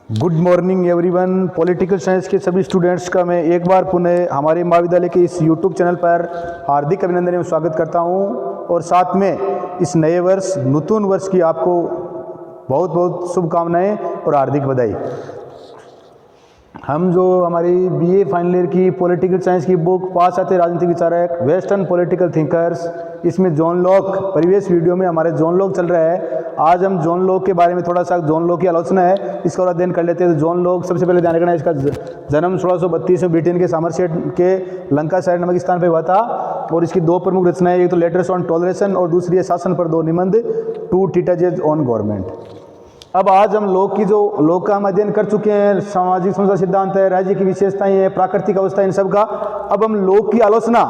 Good morning everyone. Political science के सभी students का मैं एक बार पुनः हमारे महाविद्यालय के इस यूट्यूब चैनल पर हार्दिक अभिनंदन एवं स्वागत करता हूं और साथ में इस नए वर्ष नूतन वर्ष की आपको बहुत बहुत शुभकामनाएं और हार्दिक बधाई। हम जो हमारी बीए फाइनल ईयर की पॉलिटिकल साइंस की बुक पाश्चात्य राजनीतिक विचारक वेस्टर्न पॉलिटिकल थिंकर्स, इसमें जॉन लॉक, प्रीवियस वीडियो में हमारे जॉन लॉक चल रहा है। आज हम जॉन लॉक के बारे में थोड़ा सा, जॉन लॉक की आलोचना है, इसका और अध्ययन कर लेते हैं। तो जॉन लॉक, सबसे पहले ध्यान रखना है, इसका जन्म 1632 में ब्रिटेन के सामरसेट के लंकाशायर नामक स्थान पर हुआ था और इसकी दो प्रमुख रचनाएं, एक तो लेटर्स ऑन टॉलरेशन और दूसरी है शासन पर दो निबंध, टू ट्रीटिसेज ऑन गवर्नमेंट। अब आज हम लोक की, जो लोक का हम अध्ययन कर चुके हैं, सामाजिक समझौता सिद्धांत है, राज्य की विशेषताएं है, प्राकृतिक अवस्था, इन सब का। अब हम लोक की आलोचना,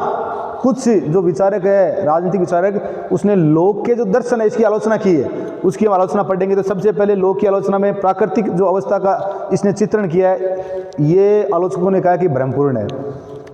कुछ जो विचारक है, राजनीतिक विचारक, उसने लोक के जो दर्शन है इसकी आलोचना की है, उसकी हम आलोचना पढ़ेंगे। तो सबसे पहले लोक की आलोचना में प्राकृतिक जो अवस्था का इसने चित्रण किया है, ये आलोचकों ने कहा कि भ्रमपूर्ण है।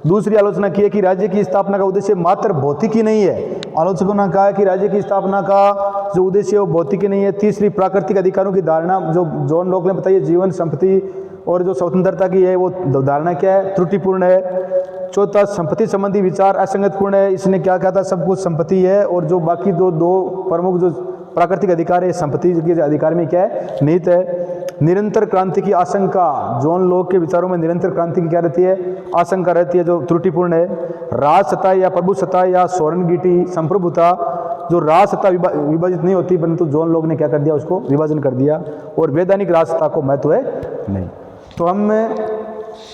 दूसरी आलोचना की है कि राज्य की स्थापना का उद्देश्य मात्र भौतिक ही नहीं है। आलोचकों ने कहा कि राज्य की स्थापना का जो उद्देश्य है वो भौतिक ही नहीं है। तीसरी, प्राकृतिक अधिकारों की धारणा जो जॉन लॉक ने बताई है, जीवन, संपत्ति और जो स्वतंत्रता की है, वो धारणा क्या है, त्रुटिपूर्ण है। चौथा, संपत्ति संबंधी विचार असंगतपूर्ण है। इसने क्या कहा था, सब कुछ संपत्ति है और जो बाकी दो प्रमुख जो प्राकृतिक अधिकार है, संपत्ति के अधिकार में क्या है, निहित है। निरंतर क्रांति की आशंका, जॉन लॉक के विचारों में निरंतर क्रांति की क्या रहती है, आशंका रहती है, जो त्रुटिपूर्ण है। राज सत्ता या प्रभु सत्ता या सोरनगीटी संप्रभुता, जो राज सत्ता विभाजित नहीं होती, परंतु जॉन लॉक ने क्या कर दिया, उसको विभाजन कर दिया। और वैधानिक राज सत्ता को महत्व है नहीं। तो हम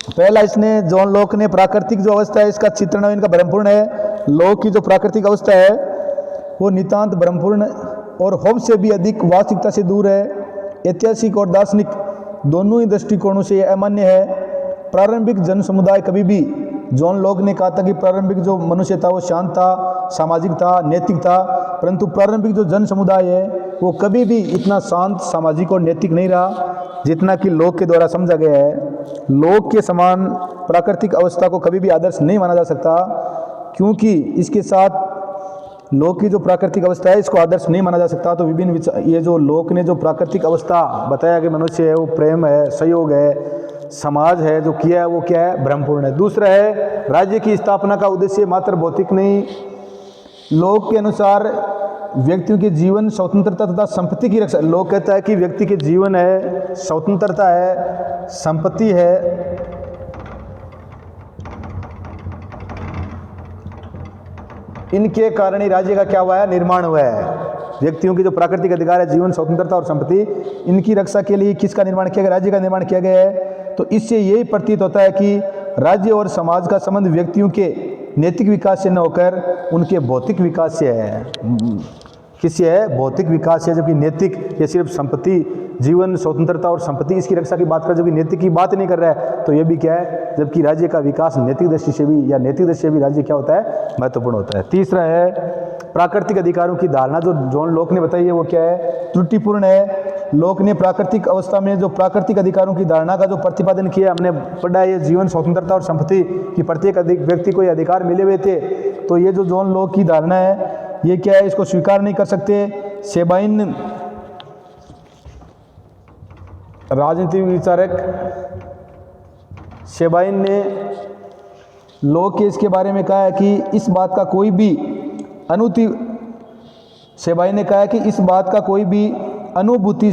पहला, इसने जॉन लॉक ने प्राकृतिक जो अवस्था है इसका चित्रण इनका भ्रमपूर्ण है। लॉक की जो प्राकृतिक अवस्था है वो नितांत भ्रमपूर्ण और होब्स से भी अधिक वास्तविकता से दूर है। ऐतिहासिक और दार्शनिक दोनों ही दृष्टिकोणों से यह अमान्य है। प्रारंभिक जन समुदाय कभी भी, जॉन लॉक ने कहा था कि प्रारंभिक जो मनुष्य था वो शांत था, सामाजिक था, नैतिक था, परंतु प्रारंभिक जो जन समुदाय है वो कभी भी इतना शांत, सामाजिक और नैतिक नहीं रहा जितना कि लॉक के द्वारा समझा गया है। लॉक के समान प्राकृतिक अवस्था को कभी भी आदर्श नहीं माना जा सकता, क्योंकि इसके साथ लोक की जो प्राकृतिक अवस्था है इसको आदर्श नहीं माना जा सकता। तो विभिन्न विचार, ये जो लोक ने जो प्राकृतिक अवस्था बताया कि मनुष्य है वो प्रेम है, सहयोग है, समाज है, जो किया है वो क्या है, भ्रमपूर्ण है। दूसरा है, राज्य की स्थापना का उद्देश्य मात्र भौतिक नहीं। लोक के अनुसार व्यक्तियों के जीवन, स्वतंत्रता तथा संपत्ति की रक्षा। लोक कहता है कि व्यक्ति के जीवन है, स्वतंत्रता है, संपत्ति है, इनके कारण ही राज्य का क्या हुआ है, निर्माण हुआ है। व्यक्तियों की जो प्राकृतिक अधिकार है, जीवन, स्वतंत्रता और संपत्ति, इनकी रक्षा के लिए किसका निर्माण किया गया, राज्य का निर्माण किया गया है। तो इससे यही प्रतीत होता है कि राज्य और समाज का संबंध व्यक्तियों के नैतिक विकास से न होकर उनके भौतिक विकास से है। किससे है, भौतिक विकास से, जबकि नैतिक ये सिर्फ संपत्ति, जीवन, स्वतंत्रता और संपत्ति, इसकी रक्षा की बात कर, जबकि नैतिक की बात नहीं कर रहा है। तो ये भी क्या है, जबकि राज्य का विकास नैतिक दृष्टि से भी, या नैतिक दृष्टि से भी राज्य क्या होता है, महत्वपूर्ण होता है। तीसरा है, प्राकृतिक अधिकारों की धारणा जो जॉन लॉक ने बताई है वो क्या है, त्रुटिपूर्ण है। लॉक ने प्राकृतिक अवस्था में जो प्राकृतिक अधिकारों की धारणा का जो प्रतिपादन किया, हमने पढ़ा है, ये जीवन, स्वतंत्रता और संपत्ति की प्रत्येक व्यक्ति को ये अधिकार मिले हुए थे। तो ये जो जॉन लॉक की धारणा है ये क्या है, इसको स्वीकार नहीं कर सकते। शेबाइन, राजनीतिक विचारक शेबाइन ने लॉक के इसके बारे में कहा है कि इस बात का कोई भी शेबाइन ने कहा है कि इस बात का कोई भी अनुभूति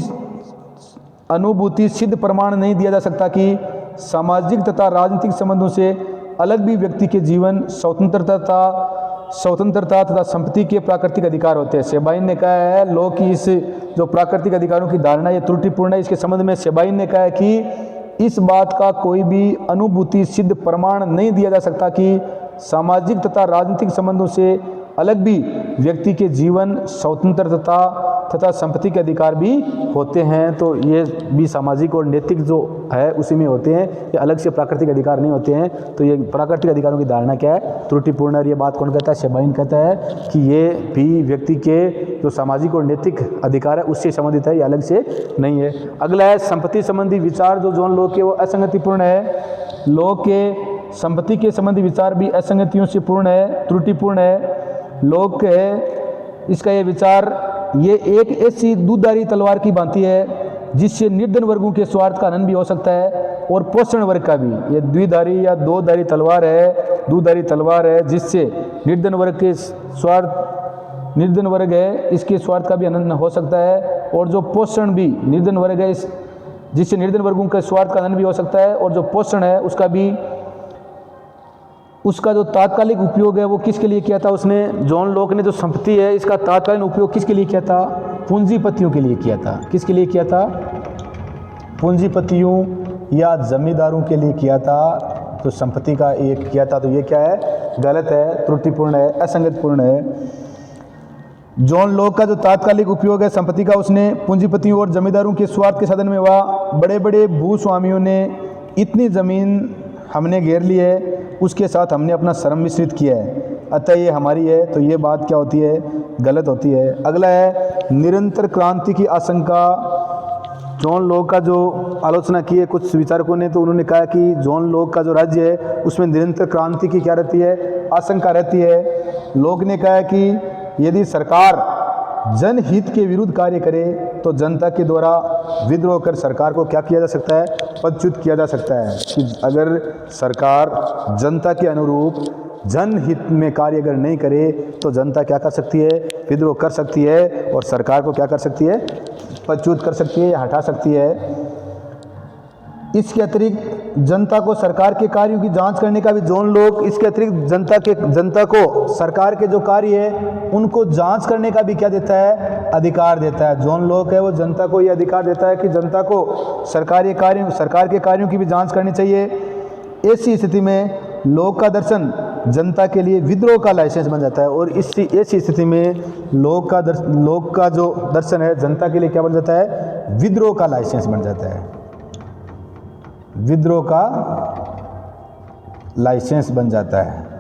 सिद्ध प्रमाण नहीं दिया जा सकता कि सामाजिक तथा राजनीतिक संबंधों से अलग भी व्यक्ति के जीवन, स्वतंत्रता तथा संपत्ति के प्राकृतिक अधिकार होते हैं। शेबाइन ने कहा है लॉक की इस जो प्राकृतिक अधिकारों की धारणा ये त्रुटिपूर्ण है। इसके संबंध में शेबाइन ने कहा है कि इस बात का कोई भी अनुभूति सिद्ध प्रमाण नहीं दिया जा सकता कि सामाजिक तथा राजनीतिक संबंधों से अलग भी व्यक्ति के जीवन, स्वतंत्रता तथा संपत्ति के अधिकार भी होते हैं। तो ये भी सामाजिक और नैतिक जो है उसी में होते हैं, ये अलग से प्राकृतिक अधिकार नहीं होते हैं। तो ये प्राकृतिक अधिकारों की धारणा क्या है, त्रुटिपूर्ण है। ये बात कौन कहता है, शेबाइन कहता है कि ये भी व्यक्ति के जो सामाजिक और नैतिक अधिकार है उससे संबंधित है, ये अलग से नहीं है। अगला है, संपत्ति संबंधी विचार जो जॉन लॉक के वो असंगतिपूर्ण है। लॉक के संपत्ति के संबंधी विचार भी असंगतियों से पूर्ण है, त्रुटिपूर्ण है। लॉक है, इसका ये विचार, ये एक ऐसी दूधारी तलवार की भांति है जिससे निर्धन वर्गों के स्वार्थ का हनन भी हो सकता है और पोषण वर्ग का भी। ये द्विधारी या दो-धारी तलवार है जिससे निर्धन वर्ग के स्वार्थ, निर्धन वर्ग है इसके स्वार्थ का भी हनन हो सकता है, और जो पोषण भी निर्धन वर्ग है जिससे निर्धन वर्गों के स्वार्थ का हनन भी हो सकता है, और जो पोषण है उसका भी, उसका जो तात्कालिक उपयोग है वो किसके लिए किया था उसने, जॉन लॉक ने जो संपत्ति है इसका तात्कालिक उपयोग किसके लिए किया था, पूंजीपतियों के लिए किया था। किसके लिए किया था, पूंजीपतियों या जमींदारों के लिए किया था। तो संपत्ति का एक किया था, तो ये क्या है, गलत है, त्रुटिपूर्ण है, असंगतपूर्ण है। जॉन लॉक का जो तात्कालिक उपयोग है संपत्ति का, उसने पूंजीपतियों और जमींदारों के स्वार्थ के साधन में हुआ। बड़े बड़े भूस्वामियों ने इतनी ज़मीन हमने घेर ली है, उसके साथ हमने अपना श्रम मिश्रित किया है, अतः ये हमारी है, तो ये बात क्या होती है, गलत होती है। अगला है निरंतर क्रांति की आशंका। जॉन लॉक का जो आलोचना की है कुछ विचारकों ने, तो उन्होंने कहा कि जॉन लॉक का जो राज्य है उसमें निरंतर क्रांति की क्या रहती है, आशंका रहती है। लॉक ने कहा कि यदि सरकार जनहित के विरुद्ध कार्य करे तो जनता के द्वारा विद्रोह कर सरकार को क्या किया जा सकता है, पदच्युत किया जा सकता है। कि अगर सरकार जनता के अनुरूप जनहित में कार्य अगर नहीं करे तो जनता क्या कर सकती है, विद्रोह कर सकती है, और सरकार को क्या कर सकती है, पदच्युत कर सकती है या हटा सकती है। इसके अतिरिक्त जनता को सरकार के कार्यों की जांच करने का भी जॉन लॉक, इसके अतिरिक्त जनता को सरकार के जो कार्य है उनको जांच करने का भी क्या देता है, अधिकार देता है। जॉन लॉक है वो जनता को ये अधिकार देता है कि जनता को सरकार के कार्यों की भी जांच करनी चाहिए। ऐसी स्थिति में लॉक का दर्शन जनता के लिए विद्रोह का लाइसेंस बन जाता है, और ऐसी स्थिति में लॉक का जो दर्शन है जनता के लिए क्या बन जाता है, विद्रोह का लाइसेंस बन जाता है, विद्रोह का लाइसेंस बन जाता है।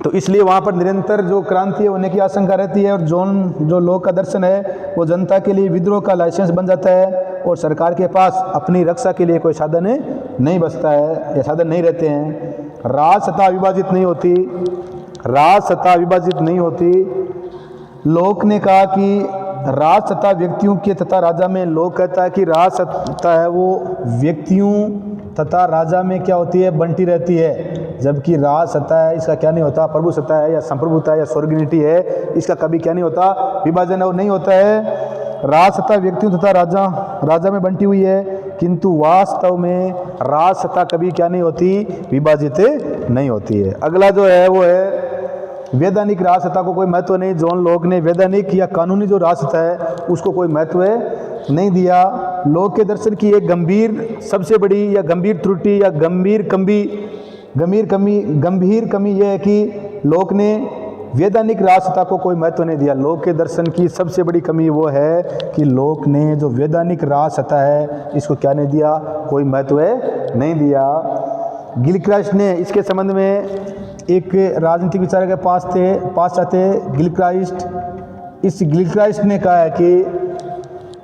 तो इसलिए वहाँ पर निरंतर जो क्रांति होने की आशंका रहती है, और जो लॉक का दर्शन है वो जनता के लिए विद्रोह का लाइसेंस बन जाता है, और सरकार के पास अपनी रक्षा के लिए कोई साधन नहीं बचता है या साधन नहीं रहते हैं। राजसत्ता विभाजित नहीं होती। लॉक ने कहा कि राजसत्ता व्यक्तियों के तथा राजा में, लोग कहता है कि राजसत्ता है वो व्यक्तियों तथा राजा में क्या होती है, बंटी रहती है, जबकि राजसत्ता है इसका क्या नहीं होता, प्रभु सत्ता है या संप्रभुता है या स्वर्गनीति है, इसका कभी क्या नहीं होता, विभाजन और नहीं होता है। राजसत्ता व्यक्तियों तथा राजा में बंटी हुई है, किंतु वास्तव में राजसत्ता कभी क्या नहीं होती, विभाजित नहीं होती है। अगला जो है वो है वैधानिक राजसत्ता को कोई महत्व नहीं। जॉन लॉक ने वैधानिक या कानूनी जो राजसत्ता है उसको कोई महत्व नहीं दिया। लॉक के दर्शन की एक गंभीर सबसे बड़ी या गंभीर त्रुटि या गंभीर कमी यह है कि लॉक ने वैधानिक राजसत्ता को कोई महत्व नहीं दिया। लॉक के दर्शन की सबसे बड़ी कमी वो है कि लॉक ने जो वैधानिक राजसत्ता है इसको क्या नहीं दिया, कोई महत्व नहीं दिया। गिलक्राइस्ट ने इसके संबंध में एक राजनीतिक विचारक के पास जाते गिलक्राइस्ट। इस गिलक्राइस्ट ने कहा है कि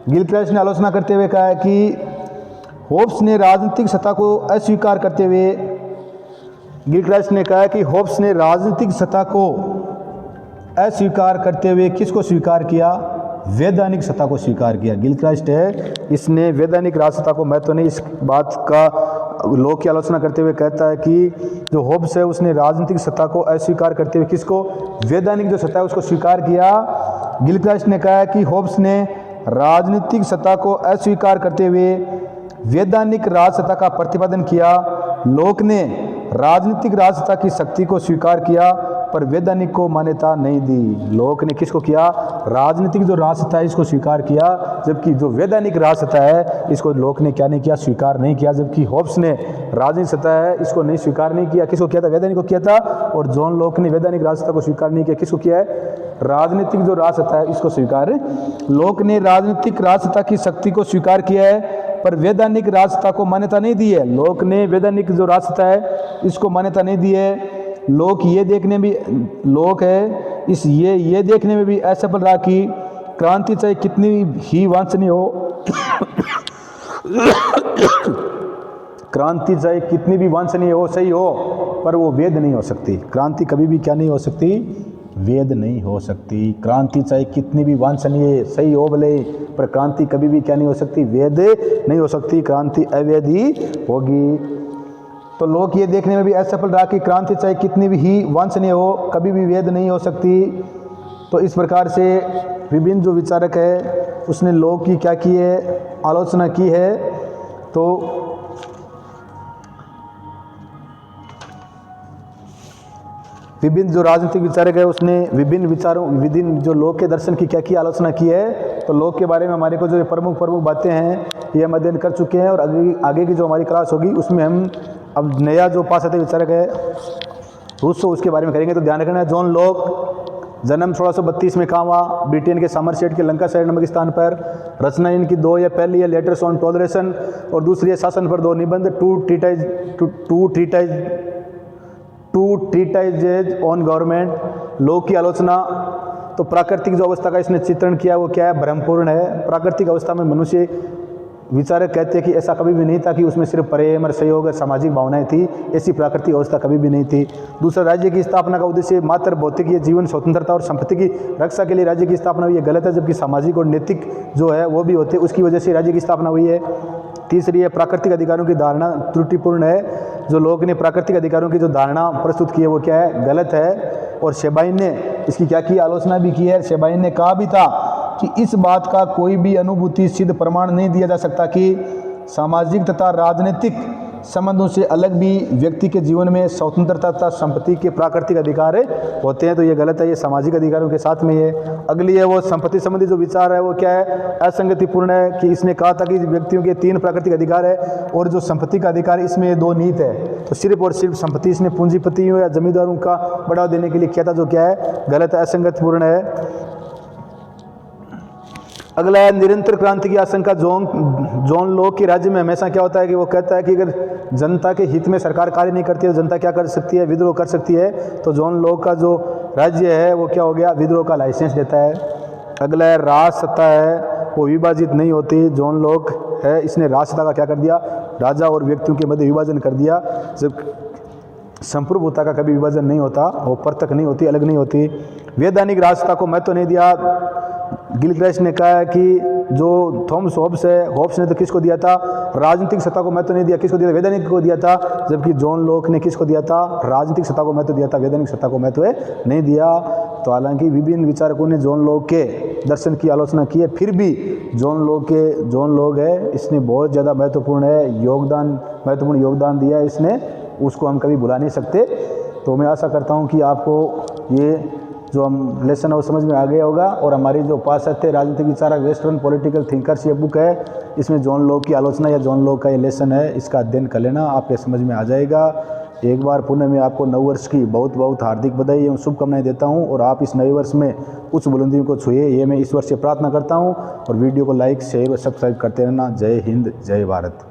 गिलक्राइस्ट ने आलोचना करते हुए कहा है कि होब्स ने राजनीतिक सत्ता को अस्वीकार करते हुए, गिलक्राइस्ट ने कहा है कि होब्स ने राजनीतिक सत्ता को अस्वीकार करते हुए किसको स्वीकार किया, वैधानिक सत्ता को स्वीकार किया। गिलक्राइस्ट है इसने वैधानिक राजसत्ता को महत्व नहीं, इस बात का लॉक की आलोचना करते हुए कहता है कि जो होब्स है उसने राजनीतिक सत्ता को अस्वीकार करते हुए किसको, वैधानिक जो सत्ता है उसको स्वीकार किया। गिलक्राइस्ट ने कहा है कि होब्स ने राजनीतिक सत्ता को अस्वीकार करते हुए वैधानिक राजसत्ता का प्रतिपादन किया। लॉक ने राजनीतिक राजसत्ता की शक्ति को स्वीकार किया पर वैधानिक को मान्यता नहीं दी। लॉक ने किसको किया, राजनीतिक जो राजसत्ता है इसको स्वीकार किया, जबकि जो वैधानिक राजसत्ता है इसको लॉक ने क्या नहीं किया, स्वीकार नहीं किया। जबकि होब्स ने राजनीतिक सत्ता है इसको नहीं स्वीकार नहीं किया, किसको किया था, वैधानिक को किया था। और जॉन लॉक ने वैधानिक राजसत्ता को स्वीकार नहीं किया, किसको किया है, राजनीतिक जो राजसत्ता है इसको स्वीकार। लॉक ने राजनीतिक राजसत्ता की शक्ति को स्वीकार किया है पर वैधानिक राजसत्ता को मान्यता नहीं दी है। लॉक ने वैधानिक जो राजसत्ता है इसको मान्यता नहीं दी है। लॉक ये देखने में भी असफल रहा कि क्रांति चाहे कितनी ही वांछनीय हो क्रांति चाहे कितनी भी वांछनीय हो, सही हो, पर वो वैध नहीं हो सकती। क्रांति कभी भी क्या नहीं हो सकती, वैध नहीं हो सकती। क्रांति चाहे कितनी भी वांछनीय सही हो भले, पर क्रांति कभी भी क्या नहीं हो सकती, वैध नहीं हो सकती, क्रांति अवैध ही होगी। तो लोग ये देखने में भी असफल रहा कि क्रांति चाहे कितनी भी ही वांछनीय हो, कभी भी वैध नहीं हो सकती। तो इस प्रकार से विभिन्न जो विचारक है उसने लोग की क्या की है, आलोचना की है। तो विभिन्न जो राजनीतिक विचारक है उसने विभिन्न जो लोग के दर्शन की क्या की आलोचना की है। तो लोग के बारे में हमारे को जो प्रमुख बातें हैं ये हम अध्ययन कर चुके हैं, और आगे की जो हमारी क्लास होगी उसमें हम अब नया जो पाश्चात्य विचारक है रूसो उसके बारे में करेंगे। तो ध्यान रखना, जॉन लॉक जन्म 1632 में कहाँ हुआ, ब्रिटेन के समरसेट के लंकाशायर नामक स्थान पर। रचना इनकी दो है, पहली है लेटर्स ऑन टॉलरेशन और दूसरी है शासन पर दो निबंध, टू ट्रीटाइजेज ऑन गवर्नमेंट। लोक की आलोचना, तो प्राकृतिक जो अवस्था का इसने चित्रण किया वो क्या है, भ्रमपूर्ण है। प्राकृतिक अवस्था में मनुष्य, विचारक कहते हैं कि ऐसा कभी भी नहीं था कि उसमें सिर्फ प्रेम और सहयोग और सामाजिक भावनाएं थी, ऐसी प्राकृतिक अवस्था कभी भी नहीं थी। दूसरा, राज्य की स्थापना का उद्देश्य मात्र भौतिक जीवन स्वतंत्रता और संपत्ति की रक्षा के लिए राज्य की स्थापना हुई है, गलत है, जबकि सामाजिक और नैतिक जो है वो भी होते, उसकी वजह से राज्य की स्थापना हुई है। तीसरी है, प्राकृतिक अधिकारों की धारणा त्रुटिपूर्ण है, जो लोग ने प्राकृतिक अधिकारों की जो धारणा प्रस्तुत की है वो क्या है, गलत है। और शेबाइन ने इसकी क्या की, आलोचना भी की है। शेबाइन ने कहा भी था कि इस बात का कोई भी अनुभूति सिद्ध प्रमाण नहीं दिया जा सकता कि सामाजिक तथा राजनीतिक संबंधों से अलग भी व्यक्ति के जीवन में स्वतंत्रता तथा संपत्ति के प्राकृतिक अधिकार होते हैं। तो ये गलत है, ये सामाजिक अधिकारों के साथ में ये। अगली है वो संपत्ति संबंधी जो विचार है वो क्या है, असंगतिपूर्ण है, कि इसने कहा था कि व्यक्तियों के 3 प्राकृतिक अधिकार है और जो संपत्ति का अधिकार इसमें 2 निहित है। तो सिर्फ और सिर्फ संपत्ति इसने पूंजीपतियों या जमींदारों का बढ़ावा देने के लिए किया था, जो क्या है, गलत है, असंगतिपूर्ण है। अगला है निरंतर क्रांति की आशंका। जॉन लॉक के राज्य में हमेशा क्या होता है कि वो कहता है कि अगर जनता के हित में सरकार कार्य नहीं करती है तो जनता क्या कर सकती है, विद्रोह कर सकती है। तो जॉन लॉक का जो राज्य है वो क्या हो गया, विद्रोह का लाइसेंस देता है। अगला है राज सत्ता है, वो विभाजित नहीं होती। जॉन लॉक है, इसने राज सत्ता का क्या कर दिया, राजा और व्यक्तियों के मध्य विभाजन कर दिया। जब संप्रभुता का कभी विभाजन नहीं होता, वो पृथक नहीं होती, अलग नहीं होती। वैधानिक राज सत्ता को महत्व नहीं दिया। गिलक्राइस्ट ने कहा है कि जो थॉमस होब्स ने तो किसको दिया था, राजनीतिक सत्ता को महत्व नहीं दिया, किसको दिया था, वैधानिक को दिया था। जबकि जॉन लॉक ने किसको दिया था, राजनीतिक सत्ता को महत्व दिया था, वैधानिक सत्ता को महत्व नहीं दिया। तो हालांकि विभिन्न विचारकों ने जॉन लॉक के दर्शन की आलोचना की है, फिर भी जॉन लॉक है, इसने बहुत ज़्यादा महत्वपूर्ण योगदान दिया है इसने, उसको हम कभी भुला नहीं सकते। तो मैं आशा करता हूँ कि आपको ये जो हम लेसन है वो समझ में आ गया होगा। और हमारी जो पाश्चात्य राजनीतिक विचारक वेस्टर्न पॉलिटिकल थिंकर्स ये बुक है, इसमें जॉन लॉक की आलोचना या जॉन लॉक का ये लेसन है, इसका अध्ययन कर लेना, आपके समझ में आ जाएगा। एक बार पुनः मैं आपको नववर्ष की बहुत बहुत हार्दिक बधाई एवं शुभकामनाएं देता हूं, और आप इस नए वर्ष में उच्च बुलंदियों को छुए, ये मैं ईश्वर से प्रार्थना करता हूं। और वीडियो को लाइक, शेयर और सब्सक्राइब करते रहना। जय हिंद, जय भारत।